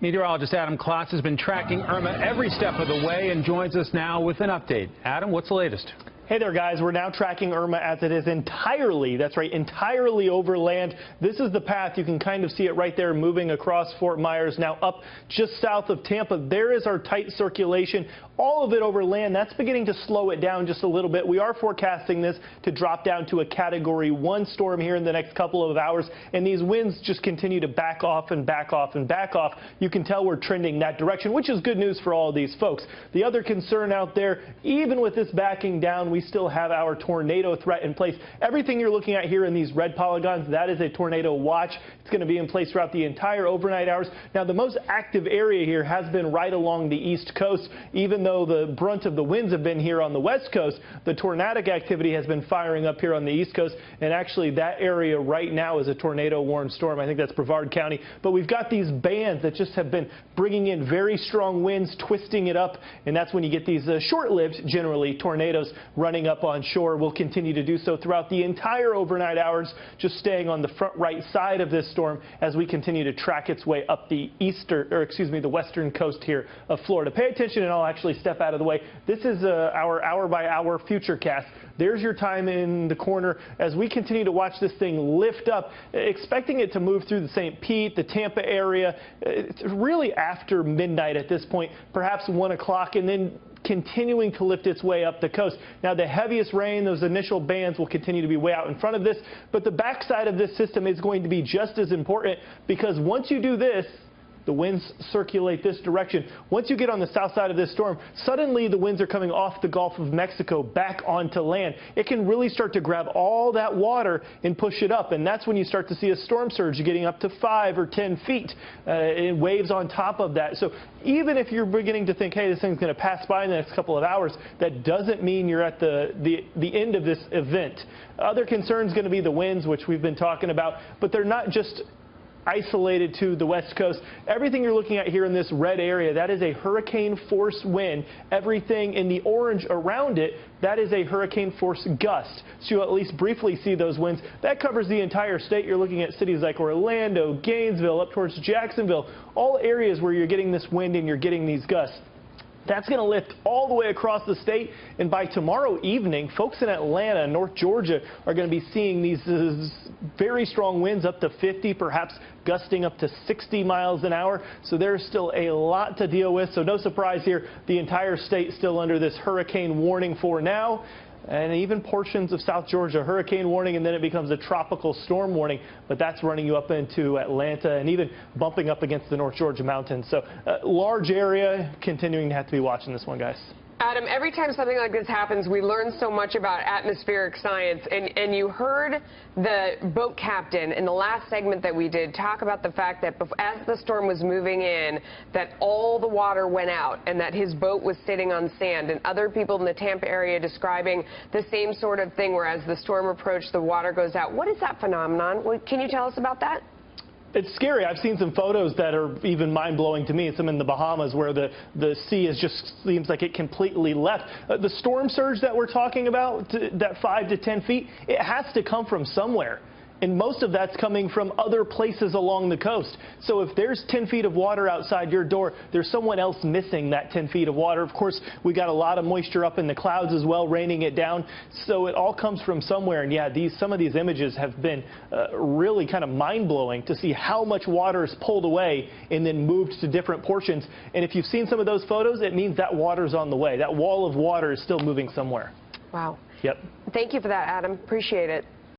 Meteorologist Adam Klotz has been tracking Irma every step of the way and joins us now with an update. Adam, what's the latest? Hey there, guys. We're now tracking Irma as it is entirely, that's right, entirely over land. This is the path. You can kind of see it right there moving across Fort Myers, now up just south of Tampa. There is our tight circulation, all of it over land. That's beginning to slow it down just a little bit. We are forecasting this to drop down to a Category 1 storm here in the next couple of hours, and these winds just continue to back off and back off and back off. You can tell we're trending that direction, which is good news for all of these folks. The other concern out there, even with this backing down, we still have our tornado threat in place. Everything you're looking at here in these red polygons, that is a tornado watch. It's going to be in place throughout the entire overnight hours. Now, the most active area here has been right along the east coast. Even though the brunt of the winds have been here on the west coast, the tornadic activity has been firing up here on the east coast. And actually, that area right now is a tornado-warned storm. I think that's Brevard County. But we've got these bands that just have been bringing in very strong winds, twisting it up. And that's when you get these short-lived, generally, tornadoes running up on shore. Will continue to do so throughout the entire overnight hours, just staying on the front right side of this storm as we continue to track its way up the the western coast here of Florida. Pay attention, and I'll actually step out of the way. This is our hour-by-hour future cast. There's your time in the corner as we continue to watch this thing lift up, expecting it to move through the St. Pete, the Tampa area. It's really after midnight at this point, perhaps 1 o'clock, and then continuing to lift its way up the coast. Now, the heaviest rain, those initial bands, will continue to be way out in front of this, but the backside of this system is going to be just as important, because once you do this, the winds circulate this direction. Once you get on the south side of this storm, suddenly the winds are coming off the Gulf of Mexico back onto land. It can really start to grab all that water and push it up, and that's when you start to see a storm surge getting up to 5 or 10 feet in waves on top of that. So even if you're beginning to think, hey, this thing's going to pass by in the next couple of hours, that doesn't mean you're at the end of this event. Other concerns going to be the winds, which we've been talking about, but they're not just isolated to the west coast. Everything you're looking at here in this red area, that is a hurricane force wind. Everything in the orange around it, that is a hurricane force gust. So you'll at least briefly see those winds. That covers the entire state. You're looking at cities like Orlando, Gainesville, up towards Jacksonville, all areas where you're getting this wind and you're getting these gusts. That's going to lift all the way across the state, and by tomorrow evening, folks in Atlanta, North Georgia, are going to be seeing these very strong winds up to 50, perhaps gusting up to 60 miles an hour. So there's still a lot to deal with. So no surprise here, the entire state still under this hurricane warning for now. And even portions of South Georgia, hurricane warning, and then it becomes a tropical storm warning. But that's running you up into Atlanta and even bumping up against the North Georgia mountains. So large area, continuing to have to be watching this one, guys. Adam, every time something like this happens, we learn so much about atmospheric science. And you heard the boat captain in the last segment that we did talk about the fact that as the storm was moving in, that all the water went out and that his boat was sitting on sand. And other people in the Tampa area describing the same sort of thing, where as the storm approached, the water goes out. What is that phenomenon? Can you tell us about that? It's scary. I've seen some photos that are even mind-blowing to me. Some in the Bahamas where the sea is just seems like it completely left. The storm surge that we're talking about, that 5 to 10 feet, it has to come from somewhere. And most of that's coming from other places along the coast. So if there's 10 feet of water outside your door, there's someone else missing that 10 feet of water. Of course, we got a lot of moisture up in the clouds as well, raining it down. So it all comes from somewhere. And yeah, some of these images have been really kind of mind-blowing to see how much water is pulled away and then moved to different portions. And if you've seen some of those photos, it means that water's on the way. That wall of water is still moving somewhere. Wow. Yep. Thank you for that, Adam. Appreciate it.